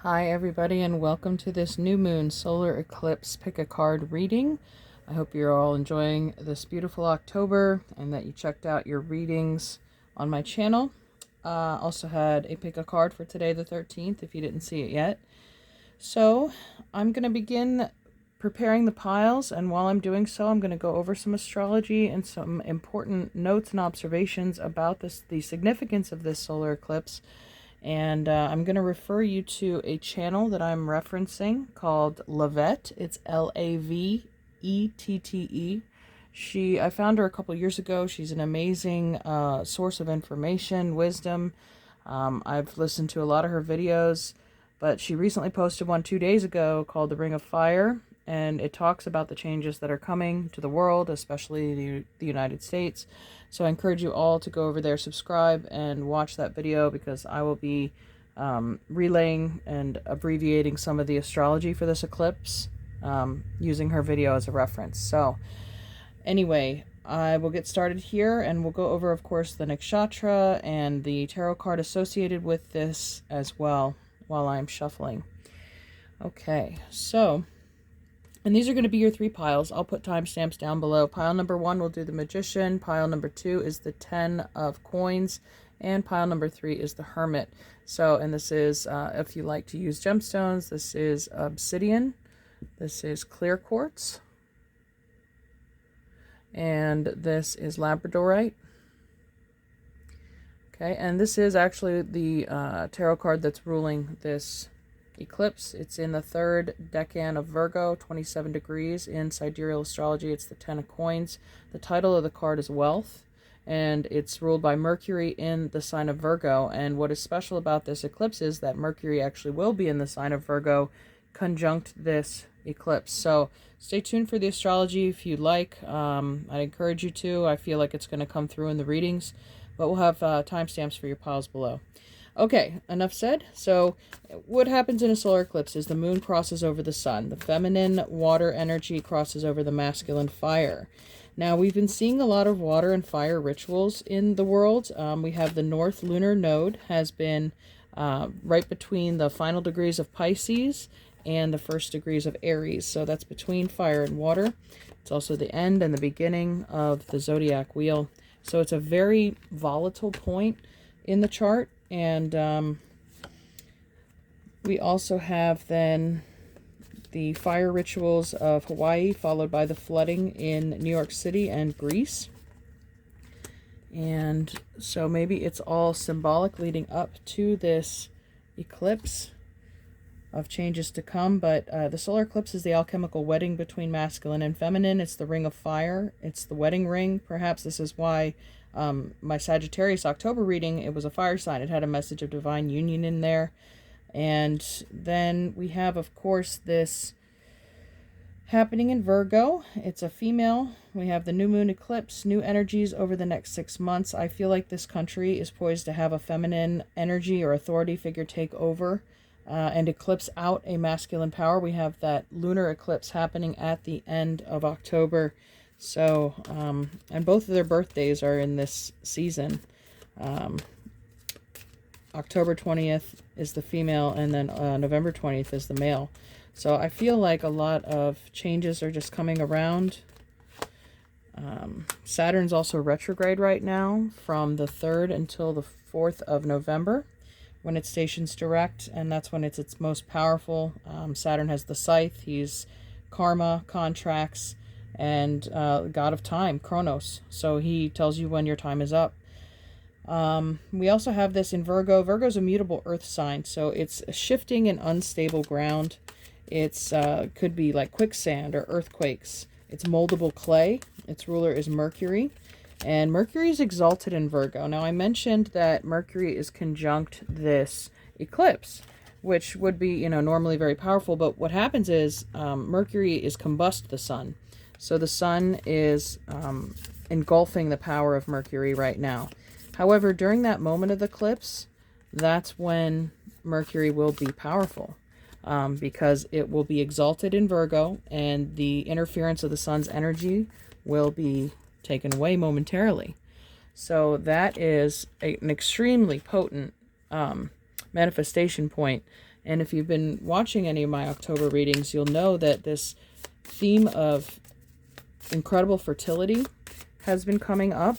Hi everybody, and welcome to this new moon solar eclipse pick a card reading. I hope you're all enjoying this beautiful October and that you checked out your readings on my channel. Also had a pick a card for today the 13th if you didn't see it yet. So I'm going to begin preparing the piles, and while I'm doing so I'm going to go over some astrology and some important notes and observations about the significance of this solar eclipse. And I'm going to refer you to a channel that I'm referencing called Lavette. It's Lavette. I found her a couple years ago. She's an amazing source of information, wisdom. I've listened to a lot of her videos, but she recently posted one 2 days ago called The Ring of Fire, and it talks about the changes that are coming to the world, especially the United States. So I encourage you all to go over there, subscribe, and watch that video, because I will be relaying and abbreviating some of the astrology for this eclipse using her video as a reference. So anyway, I will get started here, and we'll go over, of course, the nakshatra and the tarot card associated with this as well while I'm shuffling. Okay, so... and these are going to be your three piles. I'll put timestamps down below. Pile number 1 will do the Magician. Pile number 2 is the 10 of coins. And pile number 3 is the Hermit. So, and this is, if you like to use gemstones, this is obsidian. This is clear quartz. And this is labradorite. Okay, and this is actually the tarot card that's ruling this eclipse. It's in the third decan of Virgo, 27 degrees. In sidereal astrology, it's the 10 of coins. The title of the card is Wealth, and it's ruled by Mercury in the sign of Virgo. And what is special about this eclipse is that Mercury actually will be in the sign of Virgo conjunct this eclipse. So stay tuned for the astrology if you'd like. I encourage you to. I feel like it's going to come through in the readings, but we'll have timestamps for your piles below. Okay, enough said. So what happens in a solar eclipse is the moon crosses over the sun. The feminine water energy crosses over the masculine fire. Now, we've been seeing a lot of water and fire rituals in the world. We have the North Lunar Node has been right between the final degrees of Pisces and the first degrees of Aries. So that's between fire and water. It's also the end and the beginning of the zodiac wheel. So it's a very volatile point in the chart. And we also have then the fire rituals of Hawaii, followed by the flooding in New York City and Greece. And so maybe it's all symbolic leading up to this eclipse of changes to come. But the solar eclipse is the alchemical wedding between masculine and feminine. It's the ring of fire. It's the wedding ring. Perhaps this is why my Sagittarius October reading, it was a fire sign. It had a message of divine union in there. And then we have, of course, this happening in Virgo. It's a female. We have the new moon eclipse, new energies over the next 6 months. I feel like this country is poised to have a feminine energy or authority figure take over and eclipse out a masculine power. We have that lunar eclipse happening at the end of October. So, and both of their birthdays are in this season. October 20th is the female, and then November 20th is the male. So I feel like a lot of changes are just coming around. Saturn's also retrograde right now from the 3rd until the 4th of November when it stations direct, and that's when it's its most powerful. Saturn has the scythe. He's karma, contracts, and god of time, Chronos. So he tells you when your time is up. We also have this in Virgo. Virgo's a mutable earth sign, so it's shifting and unstable ground. It's could be like quicksand or earthquakes. It's moldable clay. Its ruler is Mercury, and Mercury is exalted in Virgo. Now, I mentioned that Mercury is conjunct this eclipse, which would be, normally very powerful. But what happens is Mercury is combust the sun. So the sun is engulfing the power of Mercury right now. However, during that moment of the eclipse, that's when Mercury will be powerful because it will be exalted in Virgo, and the interference of the sun's energy will be taken away momentarily. So that is an extremely potent manifestation point And if you've been watching any of my October readings, you'll know that this theme of incredible fertility has been coming up.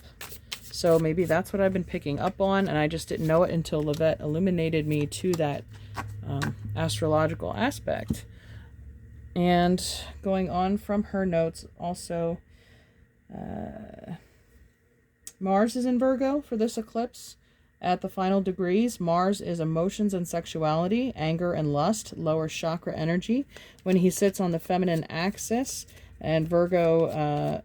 So maybe that's what I've been picking up on, and I just didn't know it until Livette illuminated me to that astrological aspect. And going on from her notes, also, Mars is in Virgo for this eclipse. At the final degrees, Mars is emotions and sexuality, anger and lust, lower chakra energy. When he sits on the feminine axis, and Virgo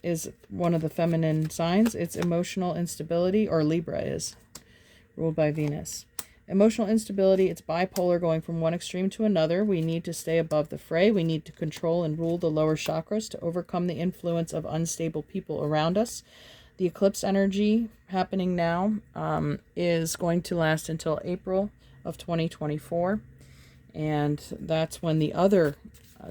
is one of the feminine signs, it's emotional instability, or Libra is, ruled by Venus. Emotional instability, it's bipolar, going from one extreme to another. We need to stay above the fray. We need to control and rule the lower chakras to overcome the influence of unstable people around us. The eclipse energy happening now is going to last until April of 2024. And that's when the other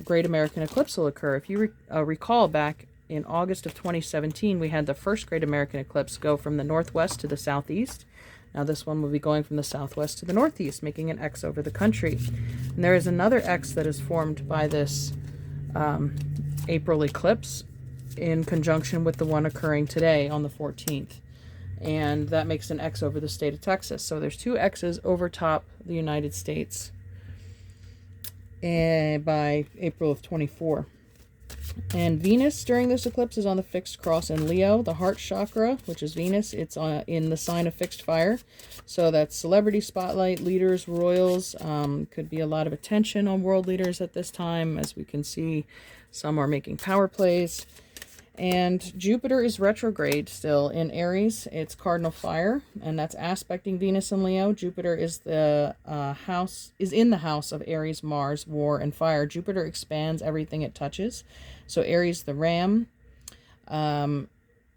Great American Eclipse will occur. If you recall, back in August of 2017, we had the first Great American Eclipse go from the northwest to the southeast. Now this one will be going from the southwest to the northeast, making an X over the country. And there is another X that is formed by this April eclipse in conjunction with the one occurring today on the 14th. And that makes an X over the state of Texas. So there's two X's over top the United States and by April of 24. And Venus during this eclipse is on the fixed cross in Leo. The heart chakra, which is Venus, it's in the sign of fixed fire. So that's celebrity spotlight, leaders, royals. Could be a lot of attention on world leaders at this time. As we can see, some are making power plays. And Jupiter is retrograde still in Aries. It's cardinal fire, and that's aspecting Venus and Leo. Jupiter is in the house of Aries, Mars, war, and fire. Jupiter expands everything it touches. So Aries, the ram.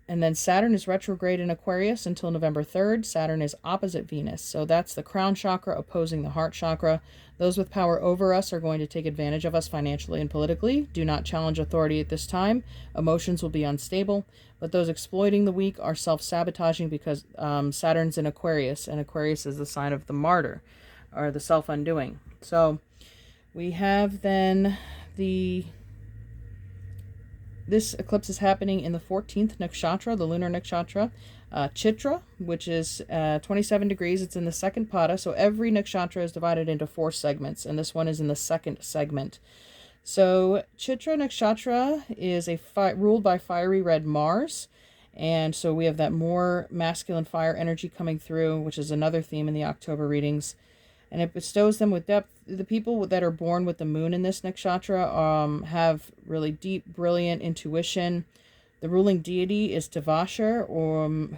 And then Saturn is retrograde in Aquarius until November 3rd. Saturn is opposite Venus. So that's the crown chakra opposing the heart chakra. Those with power over us are going to take advantage of us financially and politically. Do not challenge authority at this time. Emotions will be unstable. But those exploiting the weak are self-sabotaging because Saturn's in Aquarius. And Aquarius is the sign of the martyr, or the self-undoing. So we have then this eclipse is happening in the 14th nakshatra, the lunar nakshatra, Chitra, which is 27 degrees. It's in the second pada. So every nakshatra is divided into 4 segments, and this one is in the second segment. So Chitra nakshatra is ruled by fiery red Mars. And so we have that more masculine fire energy coming through, which is another theme in the October readings. And it bestows them with depth. The people that are born with the moon in this nakshatra have really deep, brilliant intuition. The ruling deity is Tavashar,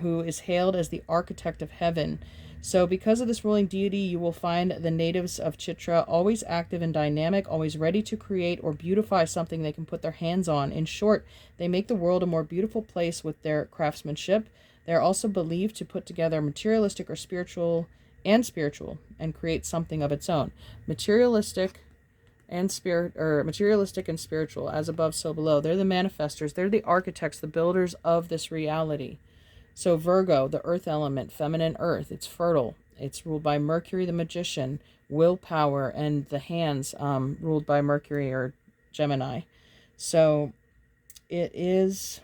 who is hailed as the architect of heaven. So because of this ruling deity, you will find the natives of Chitra always active and dynamic, always ready to create or beautify something they can put their hands on. In short, they make the world a more beautiful place with their craftsmanship. They are also believed to put together materialistic or spiritual and create something of its own. Materialistic and spiritual, as above so below. They're the manifestors, they're the architects, the builders of this reality. So Virgo, the earth element, feminine earth, it's fertile. It's ruled by Mercury, the magician, willpower, and the hands ruled by Mercury or Gemini. So it is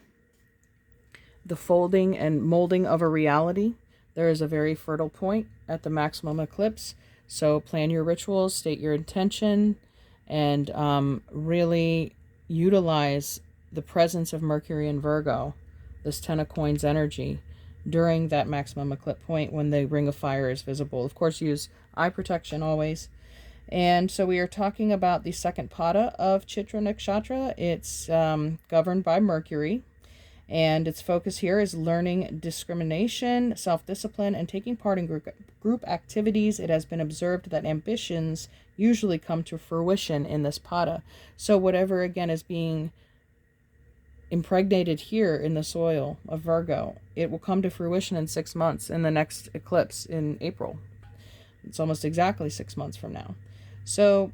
the folding and molding of a reality. There is a very fertile point at the maximum eclipse. So plan your rituals, state your intention, and really utilize the presence of Mercury in Virgo, this 10 of coins energy, during that maximum eclipse point when the ring of fire is visible. Of course, use eye protection always. And so we are talking about the second pada of Chitra Nakshatra. It's governed by Mercury. And its focus here is learning discrimination, self-discipline, and taking part in group activities. It has been observed that ambitions usually come to fruition in this pada. So whatever, again, is being impregnated here in the soil of Virgo, it will come to fruition in 6 months in the next eclipse in April. It's almost exactly 6 months from now. So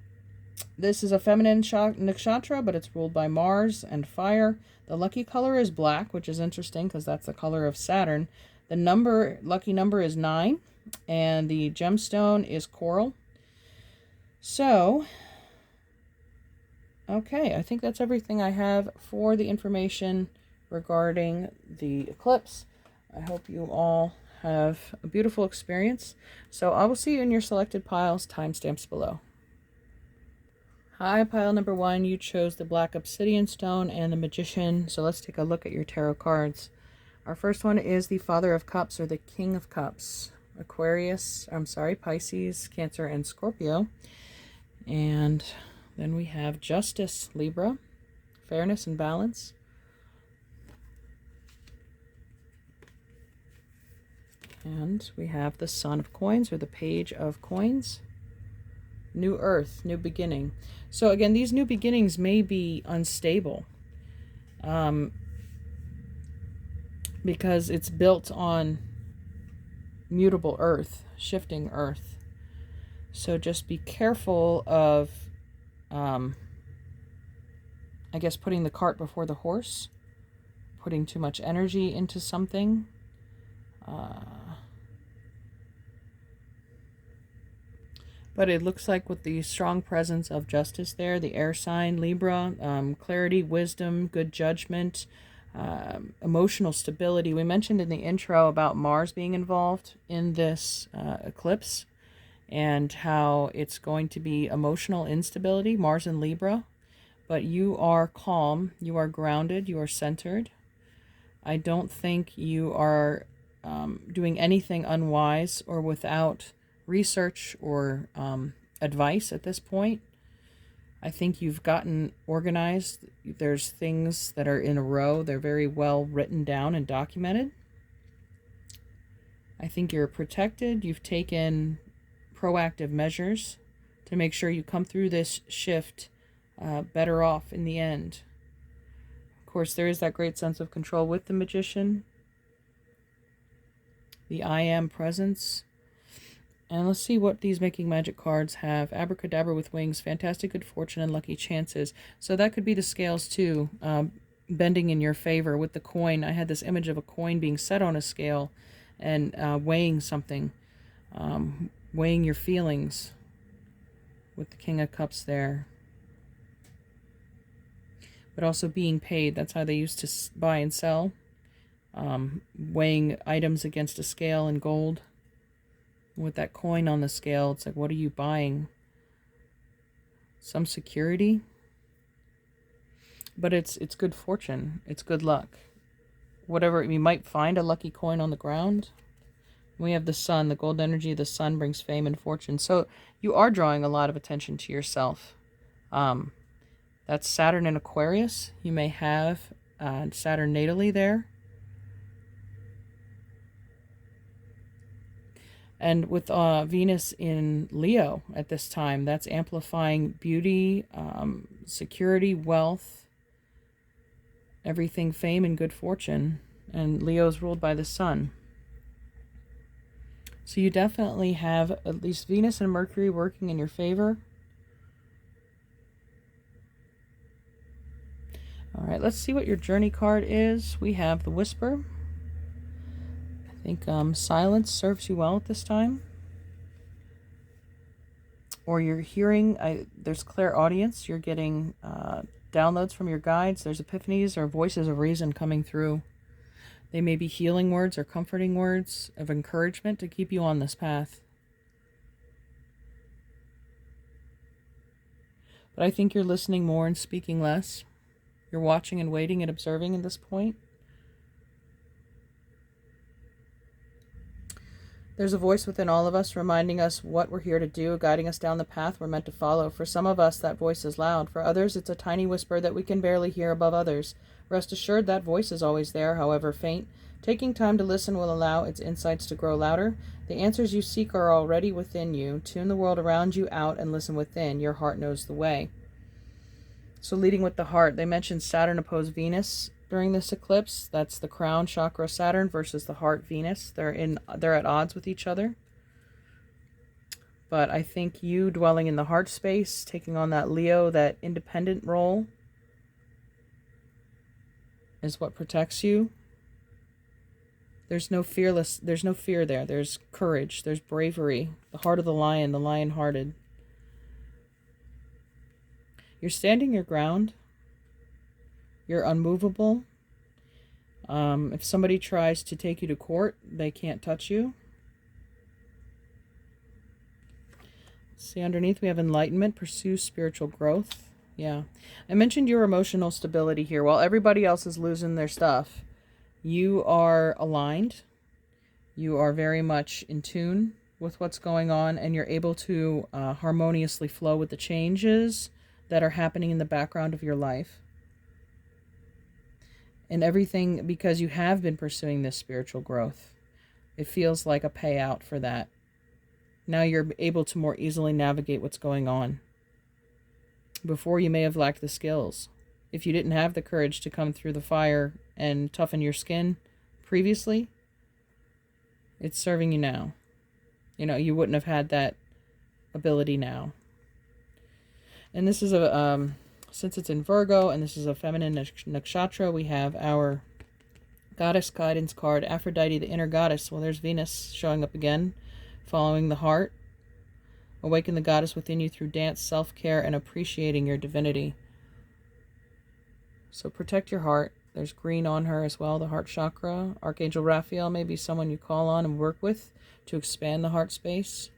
this is a feminine nakshatra, but it's ruled by Mars and fire. The lucky color is black, which is interesting because that's the color of Saturn. The lucky number is 9, and the gemstone is coral. So, okay, I think that's everything I have for the information regarding the eclipse. I hope you all have a beautiful experience. So I will see you in your selected piles, timestamps below. Hi, pile number 1, you chose the Black Obsidian Stone and the Magician. So let's take a look at your tarot cards. Our first one is the Father of Cups, or the King of Cups. Pisces, Cancer, and Scorpio. And then we have Justice, Libra, Fairness and Balance. And we have the Son of Coins, or the Page of Coins. New Earth, new beginning. So again, these new beginnings may be unstable. Because it's built on mutable earth, shifting earth. So just be careful of, I guess, putting the cart before the horse, putting too much energy into something. But it looks like with the strong presence of Justice there, the air sign, Libra, clarity, wisdom, good judgment, emotional stability. We mentioned in the intro about Mars being involved in this eclipse and how it's going to be emotional instability, Mars in Libra. But you are calm, you are grounded, you are centered. I don't think you are doing anything unwise or without research or advice at this point. I think you've gotten organized. There's things that are in a row. They're very well written down and documented. I think you're protected. You've taken proactive measures to make sure you come through this shift better off in the end. Of course, there is that great sense of control with the Magician. The I Am presence. And let's see what these Making Magic cards have. Abracadabra with wings, fantastic good fortune, and lucky chances. So that could be the scales too, bending in your favor. With the coin, I had this image of a coin being set on a scale and weighing something, weighing your feelings with the King of Cups there. But also being paid. That's how they used to buy and sell. Weighing items against a scale in gold. With that coin on the scale, it's like, what are you buying? Some security. But it's good fortune. It's good luck. Whatever, you might find a lucky coin on the ground. We have the sun, the gold energy of the sun brings fame and fortune. So you are drawing a lot of attention to yourself. That's Saturn in Aquarius. You may have Saturn natally there. And with Venus in Leo at this time, that's amplifying beauty, security, wealth, everything, fame and good fortune. And Leo's ruled by the sun. So you definitely have at least Venus and Mercury working in your favor. All right, let's see what your journey card is. We have the Whisper. I think silence serves you well at this time. Or you're hearing, there's clairaudience. You're getting downloads from your guides. There's epiphanies or voices of reason coming through. They may be healing words or comforting words of encouragement to keep you on this path. But I think you're listening more and speaking less. You're watching and waiting and observing at this point. There's a voice within all of us reminding us what we're here to do, guiding us down the path we're meant to follow. For some of us, that voice is loud. For others, it's a tiny whisper that we can barely hear above others. Rest assured that voice is always there, however faint. Taking time to listen will allow its insights to grow louder. The answers you seek are already within you. Tune the world around you out and listen within. Your heart knows the way. So leading with the heart, they mentioned Saturn opposed Venus during this eclipse. That's the crown chakra Saturn versus the heart Venus. They're at odds with each other. But I think you dwelling in the heart space, taking on that Leo, that independent role, is what protects you. There's no fear there. There's courage, there's bravery, the heart of the lion hearted. You're standing your ground. You're unmovable. If somebody tries to take you to court, they can't touch you. See, underneath we have enlightenment, pursue spiritual growth. Yeah. I mentioned your emotional stability here. While everybody else is losing their stuff, you are aligned. You are very much in tune with what's going on, and you're able to harmoniously flow with the changes that are happening in the background of your life. And everything, because you have been pursuing this spiritual growth, it feels like a payout for that. Now you're able to more easily navigate what's going on. Before, you may have lacked the skills. If you didn't have the courage to come through the fire and toughen your skin previously, it's serving you now. You know, you wouldn't have had that ability now. And this is since it's in Virgo and this is a feminine nakshatra, we have our goddess guidance card, Aphrodite, the inner goddess. Well, there's Venus showing up again, following the heart. Awaken the goddess within you through dance, self-care, and appreciating your divinity. So protect your heart. There's green on her as well, the heart chakra. Archangel Raphael may be someone you call on and work with to expand the heart space.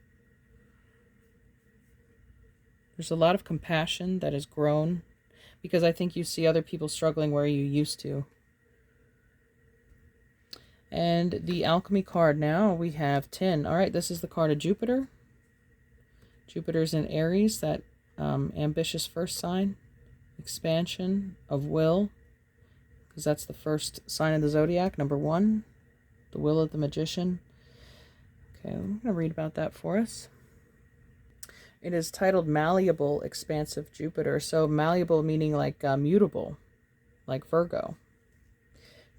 There's a lot of compassion that has grown because I think you see other people struggling where you used to. And the alchemy card now, we have 10. All right, this is the card of Jupiter. Jupiter's in Aries, that ambitious first sign. Expansion of will, because that's the first sign of the zodiac, number 1. The will of the magician. Okay, I'm going to read about that for us. It is titled Malleable, Expansive Jupiter. So malleable meaning like mutable, like Virgo.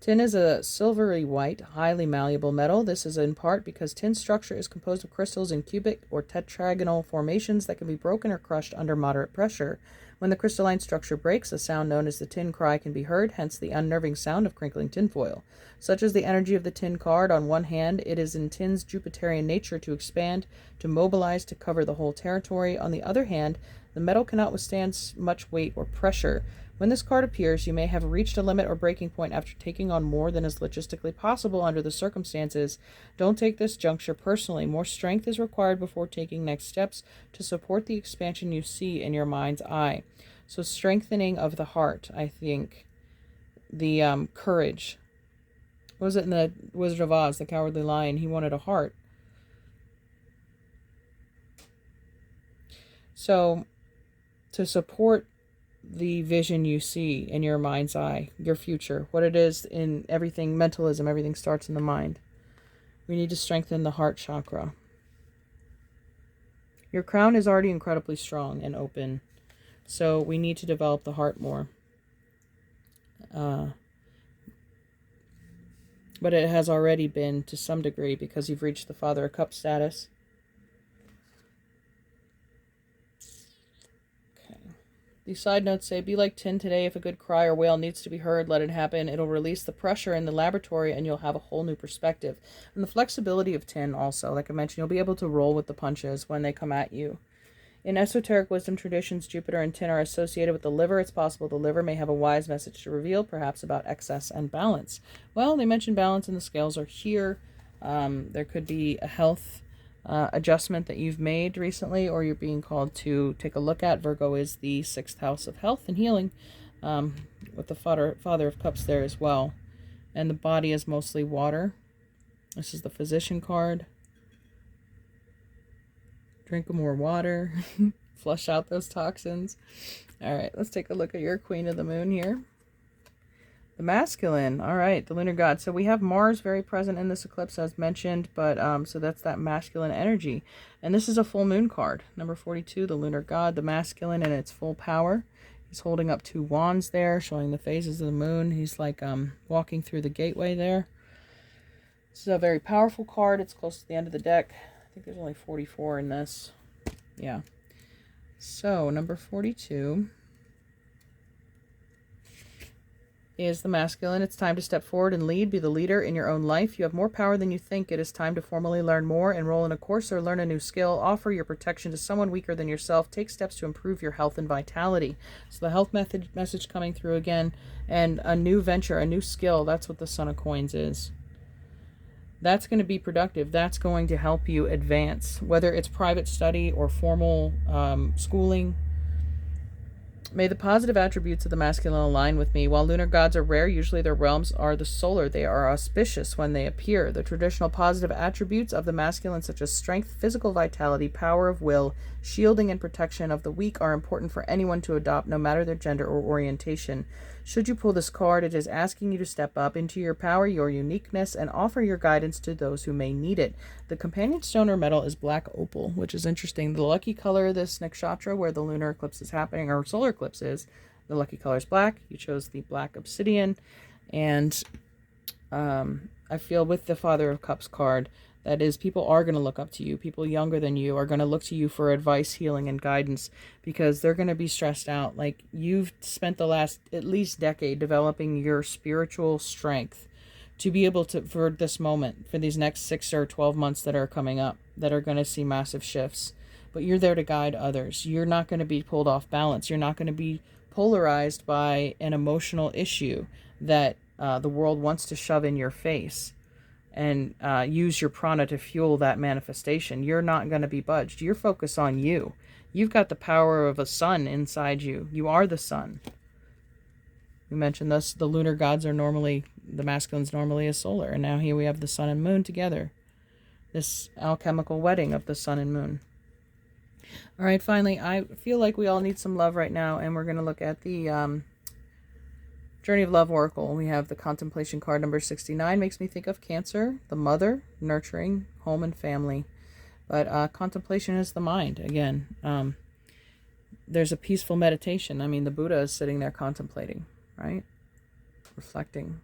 Tin is a silvery white, highly malleable metal. This is in part because tin's structure is composed of crystals in cubic or tetragonal formations that can be broken or crushed under moderate pressure. When the crystalline structure breaks, a sound known as the tin cry can be heard, hence the unnerving sound of crinkling tinfoil. Such is the energy of the tin card. On one hand, it is in tin's Jupiterian nature to expand, to mobilize, to cover the whole territory. On the other hand, the metal cannot withstand much weight or pressure. When this card appears, you may have reached a limit or breaking point after taking on more than is logistically possible under the circumstances. Don't take this juncture personally. More strength is required before taking next steps to support the expansion you see in your mind's eye. So strengthening of the heart, I think. The courage. What was it in the Wizard of Oz, the Cowardly Lion? He wanted a heart. So to support the vision you see in your mind's eye, your future, what it is in everything, mentalism, everything starts in the mind. We need to strengthen the heart chakra. Your crown is already incredibly strong and open, so we need to develop the heart more. But it has already been to some degree because you've reached the Father of Cups status. The side notes say, be like tin today. If a good cry or wail needs to be heard, let it happen. It'll release the pressure in the laboratory and you'll have a whole new perspective. And the flexibility of tin also, like I mentioned, you'll be able to roll with the punches when they come at you. In esoteric wisdom traditions, Jupiter and tin are associated with the liver. It's possible the liver may have a wise message to reveal, perhaps about excess and balance. Well, they mentioned balance and the scales are here. There could be a health adjustment that you've made recently or you're being called to take a look at. Virgo is the 6th house of health and healing, with the Father of Cups there as well. And the body is mostly water. This is the Physician card. Drink more water. Flush out those toxins. All right, let's take a look at your Queen of the Moon here. The masculine. All right, the lunar god. So we have Mars very present in this eclipse as mentioned, but so that's that masculine energy. And this is a full moon card. Number 42, the lunar god, the masculine in its full power. He's holding up 2 wands there, showing the phases of the moon. He's like walking through the gateway there. This is a very powerful card. It's close to the end of the deck. I think there's only 44 in this. Yeah. So, number 42. is the masculine. It's time to step forward and lead, be the leader in your own life. You have more power than you think. It is time to formally learn more, enroll in a course or learn a new skill, offer your protection to someone weaker than yourself, take steps to improve your health and vitality. So the health message coming through again, and a new venture, a new skill. That's what the Son of Coins is. That's going to be productive. That's going to help you advance, whether it's private study or formal schooling. May the positive attributes of the masculine align with me. While lunar gods are rare, usually their realms are the solar. They are auspicious when they appear. The traditional positive attributes of the masculine, such as strength, physical vitality, power of will, shielding and protection of the weak, are important for anyone to adopt, no matter their gender or orientation. Should you pull this card, it is asking you to step up into your power, your uniqueness, and offer your guidance to those who may need it. The companion stone or metal is black opal, which is interesting. The lucky color of this nakshatra, where the lunar eclipse is happening, or solar eclipse is, the lucky color is black. You chose the black obsidian. And I feel with the Father of Cups card, that is, people are going to look up to you. People younger than you are going to look to you for advice, healing, and guidance, because they're going to be stressed out. Like, you've spent the last at least decade developing your spiritual strength to be able to, for this moment, for these next 6 or 12 months that are coming up, that are going to see massive shifts. But you're there to guide others. You're not going to be pulled off balance. You're not going to be polarized by an emotional issue that the world wants to shove in your face and use your prana to fuel that manifestation. You're not going to be budged. You're focused on you. You've got the power of a sun inside you. You are the sun. We mentioned this. The lunar gods are normally, the masculine's normally a solar. And now here we have the sun and moon together. This alchemical wedding of the sun and moon. All right, finally, I feel like we all need some love right now. And we're going to look at the Journey of Love Oracle. We have the Contemplation card number 69. Makes me think of Cancer, the mother, nurturing, home and family. But contemplation is the mind. Again, there's a peaceful meditation. I mean, the Buddha is sitting there contemplating, right? Reflecting.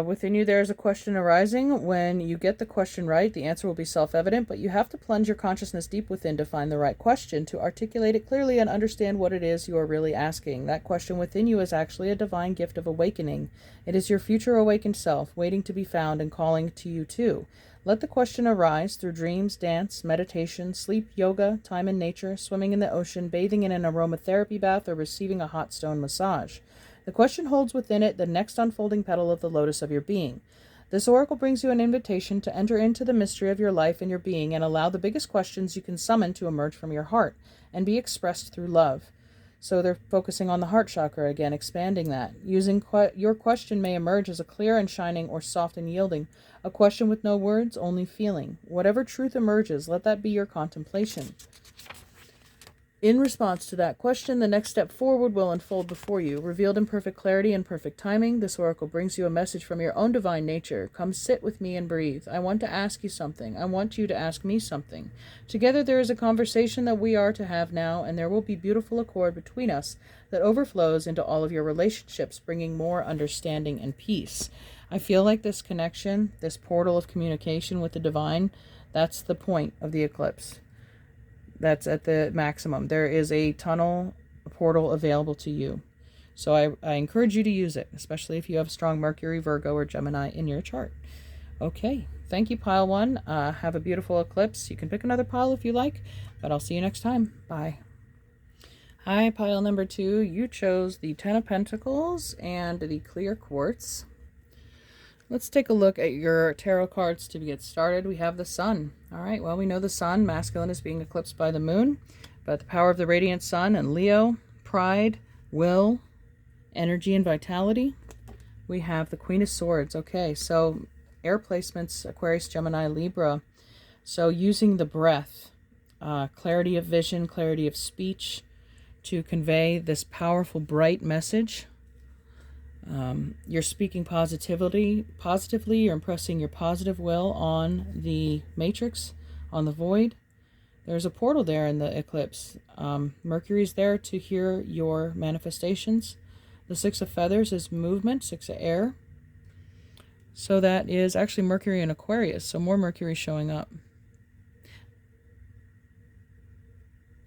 Within you there is a question arising. When you get the question right, the answer will be self-evident, but you have to plunge your consciousness deep within to find the right question, to articulate it clearly and understand what it is you are really asking. That question within you is actually a divine gift of awakening. It is your future awakened self, waiting to be found and calling to you too. Let the question arise through dreams, dance, meditation, sleep, yoga, time in nature, swimming in the ocean, bathing in an aromatherapy bath, or receiving a hot stone massage. The question holds within it the next unfolding petal of the lotus of your being. This oracle brings you an invitation to enter into the mystery of your life and your being and allow the biggest questions you can summon to emerge from your heart and be expressed through love. So they're focusing on the heart chakra again, expanding that. Your question may emerge as a clear and shining or soft and yielding, a question with no words, only feeling. Whatever truth emerges, let that be your contemplation. In response to that question, the next step forward will unfold before you. Revealed in perfect clarity and perfect timing, this oracle brings you a message from your own divine nature. Come sit with me and breathe. I want to ask you something. I want you to ask me something. Together there is a conversation that we are to have now, and there will be beautiful accord between us that overflows into all of your relationships, bringing more understanding and peace. I feel like this connection, this portal of communication with the divine, that's the point of the eclipse. That's at the maximum. There is a tunnel, a portal available to you. So I encourage you to use it, especially if you have strong Mercury, Virgo, or Gemini in your chart. Okay. Thank you, Pile 1. Have a beautiful eclipse. You can pick another pile if you like, but I'll see you next time. Bye. Hi, Pile number 2. You chose the Ten of Pentacles and the Clear Quartz. Let's take a look at your tarot cards to get started. We have the Sun. All right, well, we know the Sun, masculine, is being eclipsed by the Moon, but the power of the radiant Sun and Leo, pride, will, energy, and vitality. We have the Queen of Swords. Okay, so air placements, Aquarius, Gemini, Libra. So using the breath, clarity of vision, clarity of speech to convey this powerful, bright message. You're speaking positively, you're impressing your positive will on the matrix, on the void. There's a portal there in the eclipse. Mercury's there to hear your manifestations. The Six of Feathers is movement, Six of Air. So that is actually Mercury in Aquarius, so more Mercury showing up.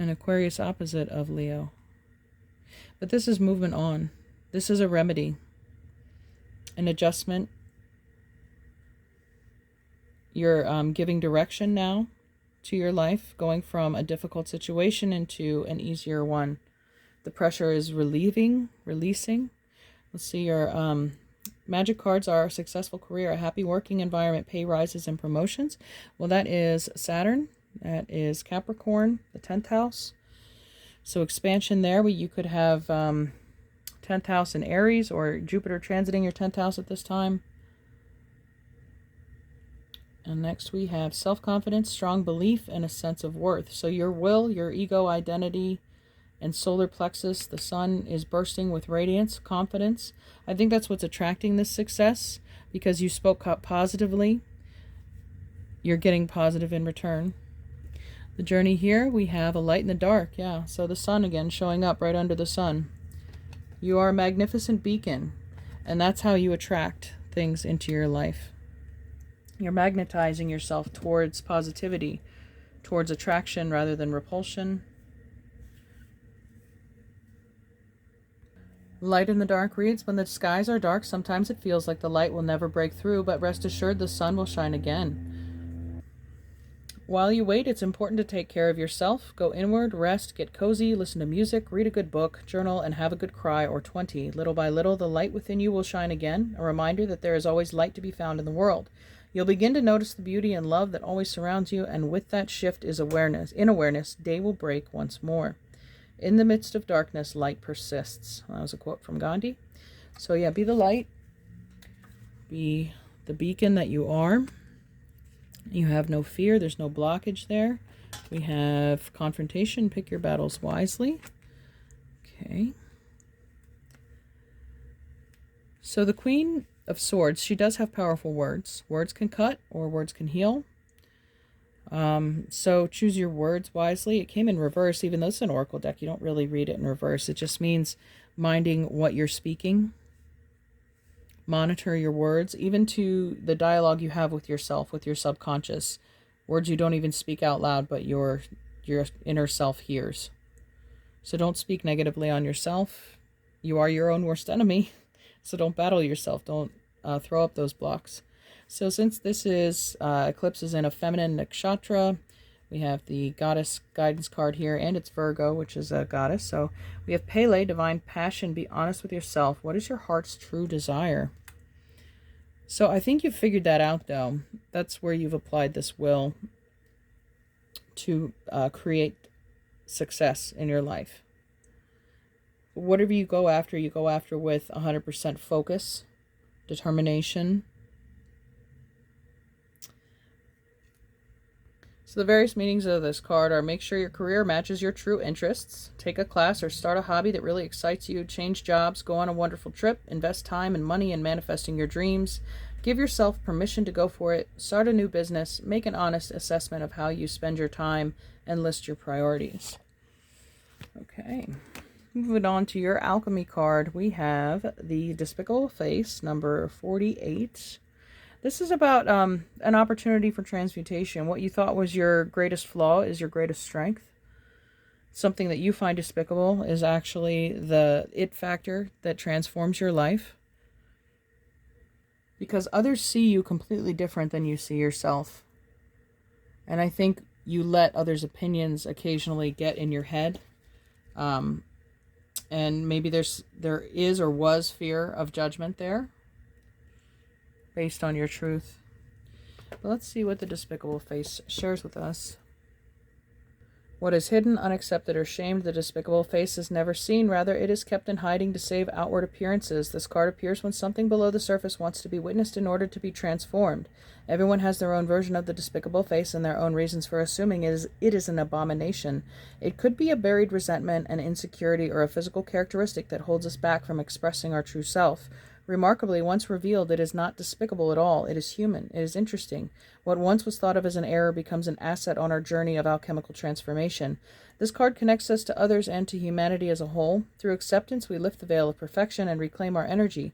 And Aquarius opposite of Leo. But this is movement on. This is a remedy, an adjustment. You're giving direction now to your life, going from a difficult situation into an easier one. The pressure is releasing. Let's see, your magic cards are a successful career, a happy working environment, pay rises and promotions. Well, that is Saturn. That is Capricorn, the 10th house. So expansion there, you could have 10th house in Aries or Jupiter transiting your 10th house at this time. And next we have self-confidence, strong belief, and a sense of worth. So your will, your ego, identity, and solar plexus, the sun is bursting with radiance, confidence. I think that's what's attracting this success, because you spoke up positively. You're getting positive in return. The journey here, we have a light in the dark. Yeah, so the sun again showing up right under the sun. You are a magnificent beacon, and that's how you attract things into your life. You're magnetizing yourself towards positivity, towards attraction rather than repulsion. Light in the dark reads, when the skies are dark, sometimes it feels like the light will never break through, but rest assured the sun will shine again. While you wait, it's important to take care of yourself. Go inward, rest, get cozy, listen to music, read a good book, journal, and have a good cry or 20. Little by little, the light within you will shine again, a reminder that there is always light to be found in the world. You'll begin to notice the beauty and love that always surrounds you, and with that shift is awareness. In awareness, day will break once more. In the midst of darkness, light persists. That was a quote from Gandhi. So yeah, be the light. Be the beacon that you are. You have no fear. There's no blockage there. We have confrontation. Pick your battles wisely. Okay. So the Queen of Swords, she does have powerful words. Words can cut or words can heal. So choose your words wisely. It came in reverse, even though it's an oracle deck. You don't really read it in reverse. It just means minding what you're speaking. Monitor your words, even to the dialogue you have with yourself, with your subconscious. Words you don't even speak out loud, but your inner self hears. So don't speak negatively on yourself. You are your own worst enemy. So don't battle yourself. Don't throw up those blocks. So since this is, Eclipse is in a feminine nakshatra, we have the goddess guidance card here, and it's Virgo, which is a goddess. So we have Pele, divine passion, be honest with yourself. What is your heart's true desire? So I think you've figured that out, though. That's where you've applied this will to create success in your life. Whatever you go after with 100% focus, determination. So the various meanings of this card are: make sure your career matches your true interests, take a class or start a hobby that really excites you, change jobs, go on a wonderful trip, invest time and money in manifesting your dreams, give yourself permission to go for it, start a new business, make an honest assessment of how you spend your time, and list your priorities. Okay, moving on to your alchemy card, we have the Despicable Face, number 48. This is about an opportunity for transmutation. What you thought was your greatest flaw is your greatest strength. Something that you find despicable is actually the it factor that transforms your life. Because others see you completely different than you see yourself. And I think you let others' opinions occasionally get in your head. And maybe there is or was fear of judgment there, based on your truth. But let's see what the Despicable Face shares with us. What is hidden, unaccepted, or shamed, the Despicable Face is never seen. Rather, it is kept in hiding to save outward appearances. This card appears when something below the surface wants to be witnessed in order to be transformed. Everyone has their own version of the Despicable Face and their own reasons for assuming it is an abomination. It could be a buried resentment, an insecurity, or a physical characteristic that holds us back from expressing our true self. Remarkably, once revealed, it is not despicable at all. It is human. It is interesting. What once was thought of as an error becomes an asset on our journey of alchemical transformation. This card connects us to others and to humanity as a whole. Through acceptance, we lift the veil of perfection and reclaim our energy.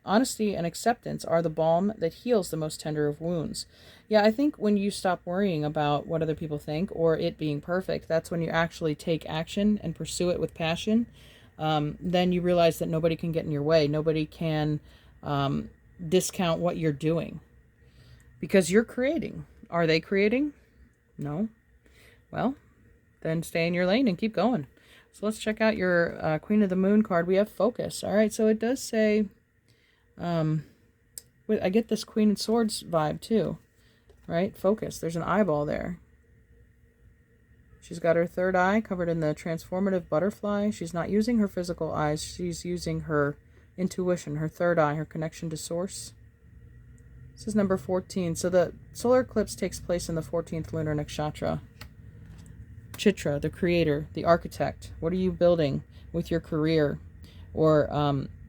Honesty and acceptance are the balm that heals the most tender of wounds. Yeah, I think when you stop worrying about what other people think or it being perfect, that's when you actually take action and pursue it with passion. Then you realize that nobody can get in your way. Nobody can discount what you're doing because you're creating. Are they creating? No. Well, then stay in your lane and keep going. So let's check out your Queen of the Moon card. We have focus. All right, so it does say, I get this Queen of Swords vibe too, right? Focus. There's an eyeball there. She's got her third eye covered in the transformative butterfly. She's not using her physical eyes. She's using her intuition, her third eye, her connection to source. This is number 14. So the solar eclipse takes place in the 14th lunar nakshatra. Chitra, the creator, the architect. What are you building with your career? Or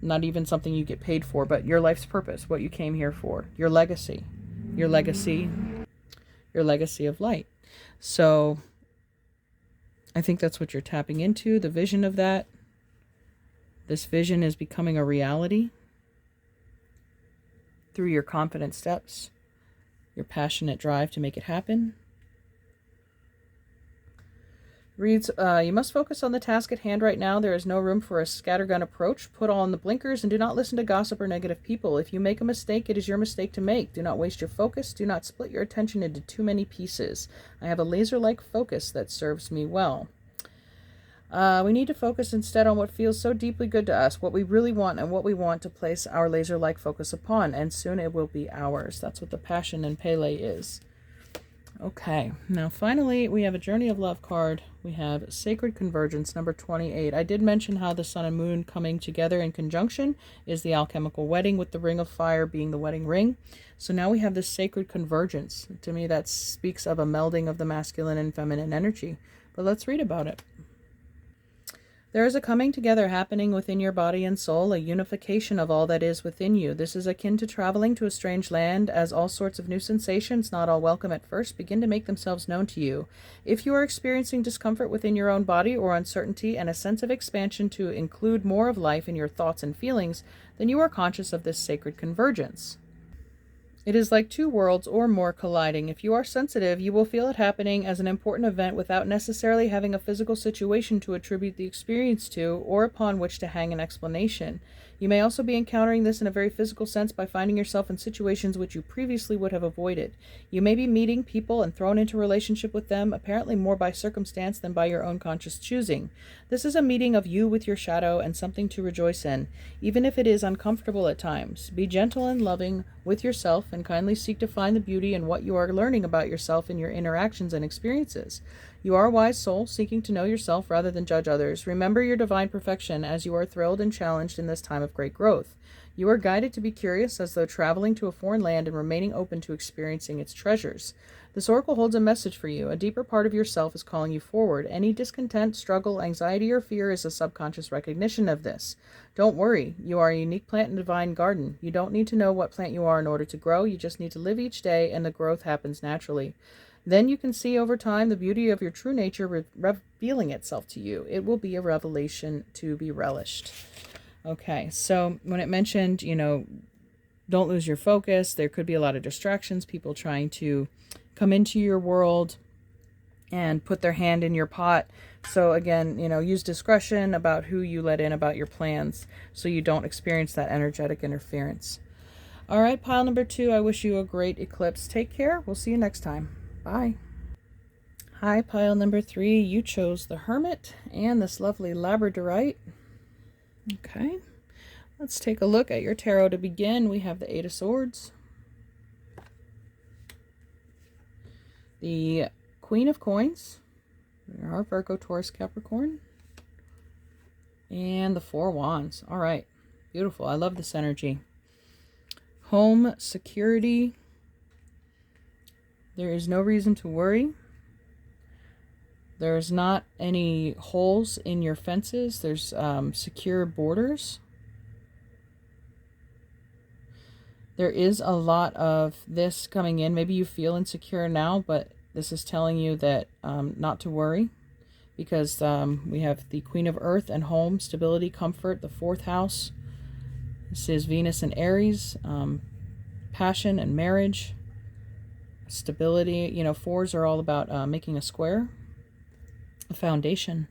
not even something you get paid for, but your life's purpose, what you came here for. Your legacy. Your legacy of light. So I think that's what you're tapping into, the vision of that. This vision is becoming a reality through your confident steps, your passionate drive to make it happen. Reads, you must focus on the task at hand right now. There is no room for a scattergun approach. Put on the blinkers and do not listen to gossip or negative people. If you make a mistake, it is your mistake to make. Do not waste your focus. Do not split your attention into too many pieces. I have a laser-like focus that serves me well. We need to focus instead on what feels so deeply good to us, what we really want and what we want to place our laser-like focus upon, and soon it will be ours. That's what the passion in Pele is. Okay, now finally we have a Journey of Love card. We have Sacred Convergence, number 28. I did mention how the sun and moon coming together in conjunction is the alchemical wedding, with the ring of fire being the wedding ring. So now we have this Sacred Convergence. To me, that speaks of a melding of the masculine and feminine energy. But let's read about it. There is a coming together happening within your body and soul, a unification of all that is within you. This is akin to traveling to a strange land, as all sorts of new sensations, not all welcome at first, begin to make themselves known to you. If you are experiencing discomfort within your own body or uncertainty and a sense of expansion to include more of life in your thoughts and feelings, then you are conscious of this sacred convergence. It is like two worlds or more colliding. If you are sensitive, you will feel it happening as an important event without necessarily having a physical situation to attribute the experience to or upon which to hang an explanation. You may also be encountering this in a very physical sense by finding yourself in situations which you previously would have avoided. You may be meeting people and thrown into relationship with them, apparently more by circumstance than by your own conscious choosing. This is a meeting of you with your shadow and something to rejoice in, even if it is uncomfortable at times. Be gentle and loving with yourself and kindly seek to find the beauty in what you are learning about yourself in your interactions and experiences. You are a wise soul, seeking to know yourself rather than judge others. Remember your divine perfection as you are thrilled and challenged in this time of great growth. You are guided to be curious, as though traveling to a foreign land and remaining open to experiencing its treasures. This oracle holds a message for you. A deeper part of yourself is calling you forward. Any discontent, struggle, anxiety, or fear is a subconscious recognition of this. Don't worry. You are a unique plant in a divine garden. You don't need to know what plant you are in order to grow. You just need to live each day, and the growth happens naturally. Then you can see over time the beauty of your true nature revealing itself to you. It will be a revelation to be relished. Okay, so when it mentioned, don't lose your focus, there could be a lot of distractions, people trying to come into your world and put their hand in your pot. So again, use discretion about who you let in about your plans so you don't experience that energetic interference. All right, pile number 2, I wish you a great eclipse. Take care. We'll see you next time. Bye. Hi, pile number 3. You chose the Hermit and this lovely Labradorite. Okay. Let's take a look at your tarot to begin. We have the 8 of Swords, the Queen of Coins, there are Virgo, Taurus, Capricorn, and the 4 Wands. All right. Beautiful. I love this energy. Home, security. There is no reason to worry. There's not any holes in your fences. There's secure borders. There is a lot of this coming in. Maybe you feel insecure now, but this is telling you that not to worry, because we have the Queen of Earth and home, stability, comfort, the 4th house. This is Venus and Aries, passion and marriage, stability. You know, 4s are all about making a square, a foundation.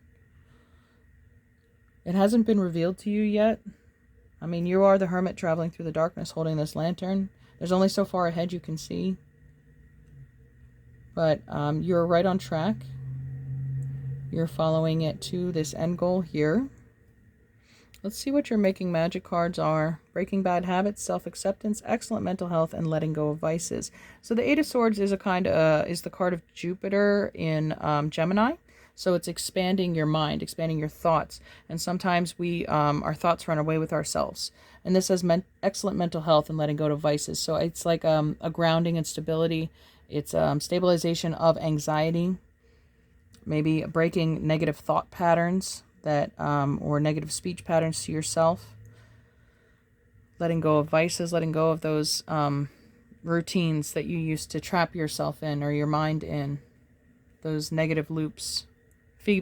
It hasn't been revealed to you yet. I mean, you are the hermit traveling through the darkness holding this lantern. There's only so far ahead you can see. But you're right on track. You're following it to this end goal here. Let's see what your making magic cards are. Breaking bad habits, self-acceptance, excellent mental health, and letting go of vices. So the 8 of Swords is is the card of Jupiter in Gemini. So it's expanding your mind, expanding your thoughts. And sometimes our thoughts run away with ourselves. And this says excellent mental health and letting go of vices. So it's like a grounding and stability. It's stabilization of anxiety. Maybe breaking negative thought patterns that or negative speech patterns to yourself. Letting go of vices, letting go of those routines that you used to trap yourself in or your mind in. Those negative loops.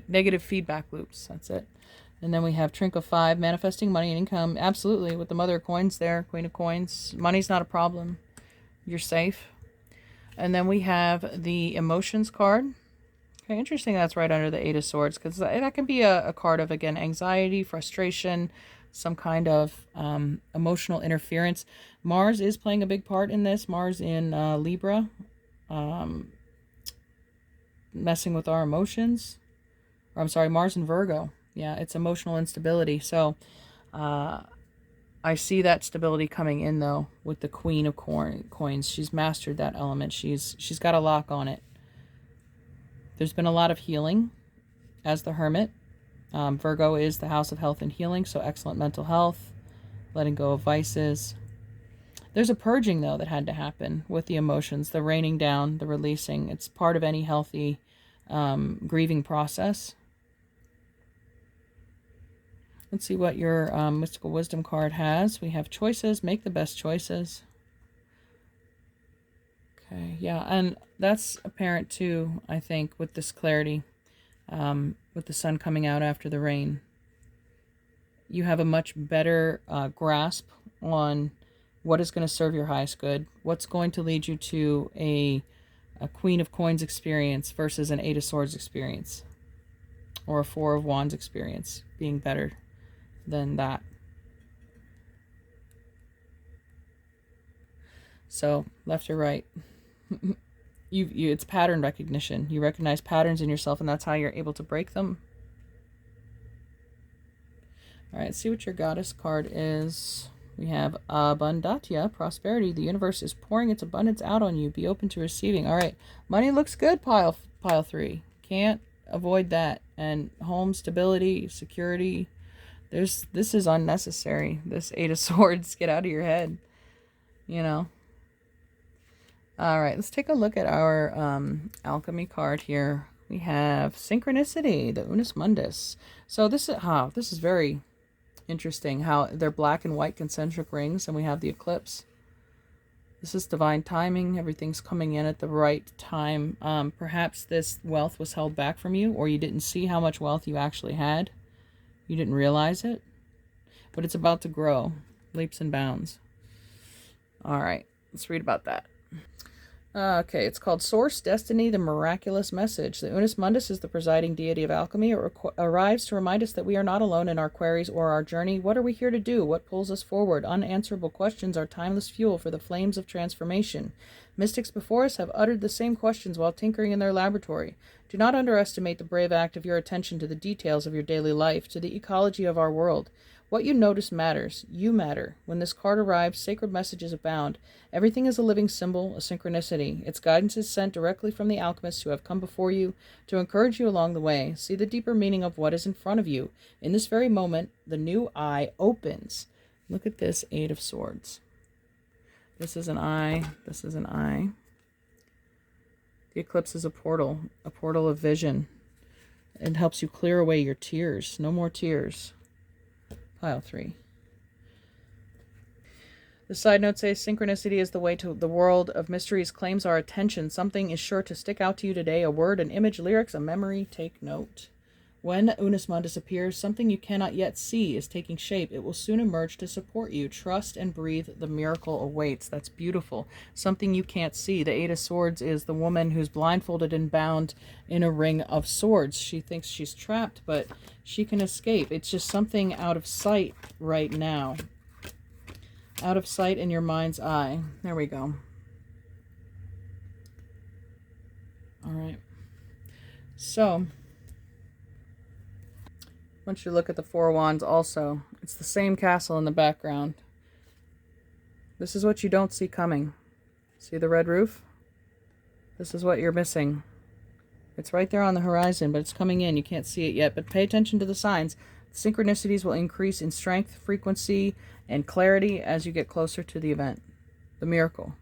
Negative feedback loops. That's it. And then we have Trink of 5, manifesting money and income. Absolutely, with the Mother of Coins there, Queen of Coins. Money's not a problem. You're safe. And then we have the Emotions card. Okay, interesting that's right under the 8 of Swords, because that can be a card of, again, anxiety, frustration, some kind of emotional interference. Mars is playing a big part in this. Mars in Libra, messing with our emotions. Or, I'm sorry, Mars in Virgo. Yeah, it's emotional instability. So I see that stability coming in, though, with the Queen of Coins. She's mastered that element. She's got a lock on it. There's been a lot of healing as the Hermit. Virgo is the house of health and healing, so excellent mental health, letting go of vices. There's a purging, though, that had to happen with the emotions, the raining down, the releasing. It's part of any healthy grieving process. Let's see what your Mystical Wisdom card has. We have choices. Make the best choices. Okay, yeah, and that's apparent too, I think, with this clarity, with the sun coming out after the rain. You have a much better grasp on what is going to serve your highest good, what's going to lead you to a Queen of Coins experience versus an 8 of Swords experience, or a 4 of Wands experience being better than that. So, left or right. It's pattern recognition. You recognize patterns in yourself, and that's how you're able to break them. All right, let's see what your goddess card is. We have Abundatia, prosperity. The universe is pouring its abundance out on you. Be open to receiving. All right, money looks good, pile 3. Can't avoid that. And home, stability, security. This is unnecessary. This 8 of Swords, get out of your head. You know. All right, let's take a look at our alchemy card here. We have Synchronicity, the Unus Mundus. So this is very interesting how they're black and white concentric rings, and we have the Eclipse. This is divine timing. Everything's coming in at the right time. Perhaps this wealth was held back from you, or you didn't see how much wealth you actually had. You didn't realize it, but it's about to grow, leaps and bounds. All right, let's read about that. Okay, it's called Source, Destiny, the Miraculous Message. The Unus Mundus is the presiding deity of alchemy. It arrives to remind us that we are not alone in our queries or our journey. What are we here to do? What pulls us forward? Unanswerable questions are timeless fuel for the flames of transformation. Mystics before us have uttered the same questions while tinkering in their laboratory. Do not underestimate the brave act of your attention to the details of your daily life, to the ecology of our world. What you notice matters. You matter. When this card arrives, sacred messages abound. Everything is a living symbol, a synchronicity. Its guidance is sent directly from the alchemists who have come before you to encourage you along the way. See the deeper meaning of what is in front of you. In this very moment, the new eye opens. Look at this 8 of Swords. This is an eye. This is an eye. The Eclipse is a portal of vision. It helps you clear away your tears. No more tears. Pile 3. The side note says synchronicity is the way to the world of mysteries, claims our attention. Something is sure to stick out to you today. A word, an image, lyrics, a memory. Take note. When Unus Mundus appears, something you cannot yet see is taking shape. It will soon emerge to support you. Trust and breathe. The miracle awaits. That's beautiful. Something you can't see. The Eight of Swords is the woman who's blindfolded and bound in a ring of swords. She thinks she's trapped, but she can escape. It's just something out of sight right now. Out of sight in your mind's eye. There we go. All right. So, I want you to look at the Four of Wands also. It's the same castle in the background. This is what you don't see coming. See the red roof? This is what you're missing. It's right there on the horizon, but it's coming in. You can't see it yet, but pay attention to the signs. Synchronicities will increase in strength, frequency, and clarity as you get closer to the event. The miracle.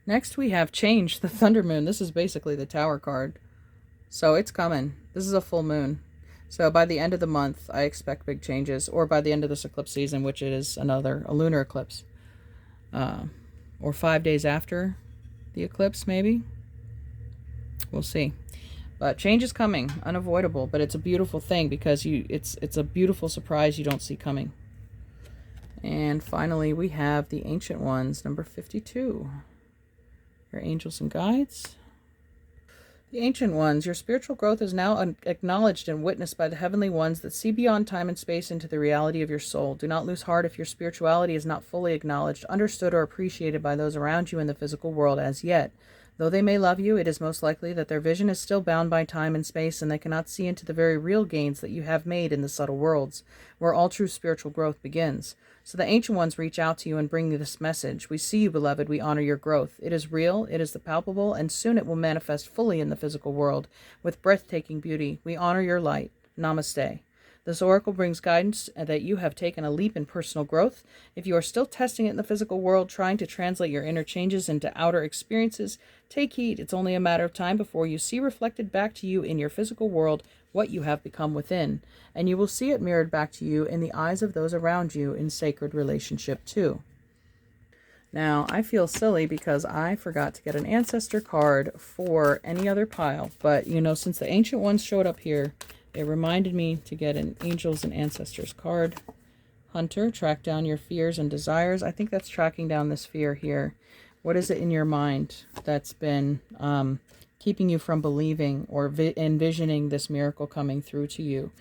Next we have Change, the Thunder Moon. This is basically the Tower card. So it's coming. This is a full moon. So by the end of the month, I expect big changes. Or by the end of this eclipse season, which is a lunar eclipse. Or 5 days after the eclipse, maybe. We'll see. But change is coming, unavoidable. But it's a beautiful thing because it's a beautiful surprise you don't see coming. And finally, we have the Ancient Ones, number 52. Your angels and guides. The Ancient Ones, your spiritual growth is now acknowledged and witnessed by the heavenly ones that see beyond time and space into the reality of your soul. Do not lose heart if your spirituality is not fully acknowledged, understood, or appreciated by those around you in the physical world as yet. Though they may love you, it is most likely that their vision is still bound by time and space, and they cannot see into the very real gains that you have made in the subtle worlds, where all true spiritual growth begins. So the Ancient Ones reach out to you and bring you this message. We see you, beloved. We honor your growth. It is real. It is the palpable, and soon it will manifest fully in the physical world with breathtaking beauty. We honor your light. Namaste. This oracle brings guidance that you have taken a leap in personal growth. If you are still testing it in the physical world, trying to translate your inner changes into outer experiences, take heed. It's only a matter of time before you see reflected back to you in your physical world what you have become within, and you will see it mirrored back to you in the eyes of those around you in sacred relationship too. Now, I feel silly because I forgot to get an ancestor card for any other pile, but since the Ancient Ones showed up here, it reminded me to get an Angels and Ancestors card. Hunter, track down your fears and desires. I think that's tracking down this fear here. What is it in your mind that's been keeping you from believing or envisioning this miracle coming through to you?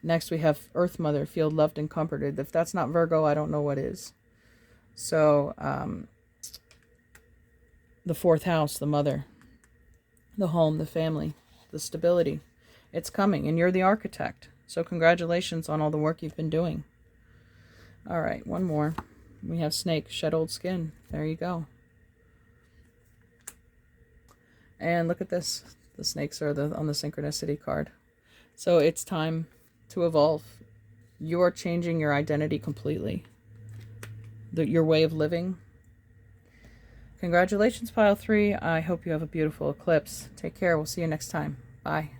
Next, we have Earth Mother, feel loved and comforted. If that's not Virgo, I don't know what is. So, the fourth house, the mother, the home, the family, the stability. It's coming, and you're the architect. So congratulations on all the work you've been doing. All right, one more. We have Snake, shed old skin. There you go. And look at this. The snakes are on the synchronicity card. So it's time to evolve. You are changing your identity completely. Your way of living. Congratulations, Pile 3. I hope you have a beautiful eclipse. Take care. We'll see you next time. Bye.